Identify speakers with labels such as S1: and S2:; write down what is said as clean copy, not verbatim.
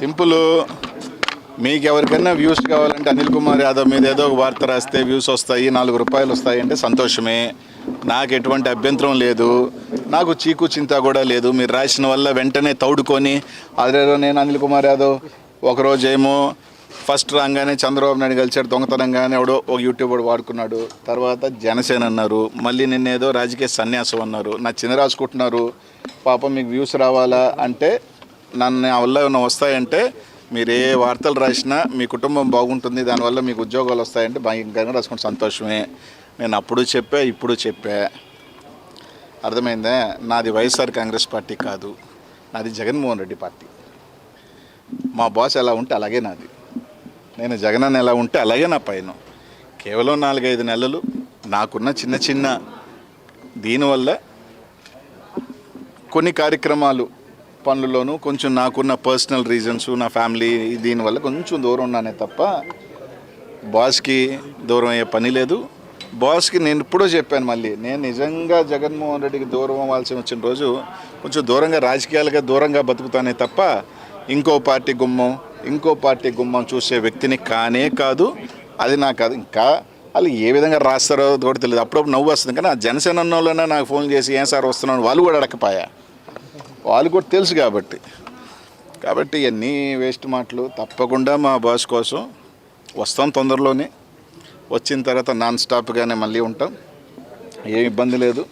S1: Simple. మీకు ఎవరికైనా views కావాలంటే అనిల్ కుమార్ యాదవ్ మీద ఏదో ఒక వార్త రాస్తే వ్యూస్ వస్తాయి, 4 రూపాయలు వస్తాయి అంటే సంతోషమే. నాకు ఎటువంటి అభ్యంతరం లేదు, నాకు చీకు చింత కూడా లేదు. మీరు రాసిన వల్ల వెంటనే తౌడుకొని అదేదో నేను అనిల్ కుమార్ యాదవ్ ఒకరోజేమో ఫస్ట్ రాగానే చంద్రబాబు నాయుడు కలిసాడు దొంగతనంగానే ఎవడో ఒక యూట్యూబర్ వాడుకున్నాడు, తర్వాత జనసేన అన్నారు, మళ్ళీ నిన్నేదో రాజకీయ సన్యాసం అన్నారు, నా చిన్న రాసుకుంటున్నారు. పాపం మీకు వ్యూస్ రావాలా అంటే నన్ను వల్ల ఏమైనా వస్తాయంటే మీరు ఏ వార్తలు రాసినా మీ కుటుంబం బాగుంటుంది, దానివల్ల మీకు ఉద్యోగాలు వస్తాయంటే భయంకరంగా రాసుకుంటే సంతోషమే. నేను అప్పుడు చెప్పా, ఇప్పుడు చెప్పా, అర్థమైందా? నాది వైఎస్ఆర్ కాంగ్రెస్ పార్టీ కాదు, నాది జగన్మోహన్ రెడ్డి పార్టీ. మా బాస్ ఎలా ఉంటే అలాగే నాది, నేను జగన్ ఎలా ఉంటే అలాగే నా పైన. కేవలం 4-5 నెలలు నాకున్న చిన్న చిన్న దీనివల్ల కొన్ని కార్యక్రమాలు పనుల్లోనూ కొంచెం నాకున్న పర్సనల్ రీజన్స్, నా ఫ్యామిలీ దీనివల్ల కొంచెం దూరం ఉన్నానే తప్ప బాస్కి దూరం అయ్యే పని లేదు. బాస్కి నేను ఇప్పుడో చెప్పాను, మళ్ళీ నేను నిజంగా జగన్మోహన్ రెడ్డికి దూరం అవ్వాల్సి వచ్చిన రోజు కొంచెం దూరంగా రాజకీయాలుగా దూరంగా బతుకుతానే తప్ప ఇంకో పార్టీ గుమ్మం చూసే వ్యక్తిని కానే కాదు. అది నాకు కాదు. ఇంకా వాళ్ళు ఏ విధంగా రాస్తారో కూడా తెలియదు. అప్పుడప్పుడు నవ్వు వస్తుంది, కానీ ఆ జనసేన వాళ్ళైనా నాకు ఫోన్ చేసి ఏం సార్ వస్తున్నాను వాళ్ళు కూడా అడగకపోయా, వాళ్ళు కూడా తెలుసు కాబట్టి ఇవన్నీ వేస్ట్ మాటలు. తప్పకుండా మా బాస్ కోసం వస్తాం తొందరలోనే. వచ్చిన తర్వాత నాన్ స్టాప్గానే మళ్ళీ ఉంటాం, ఏం ఇబ్బంది లేదు.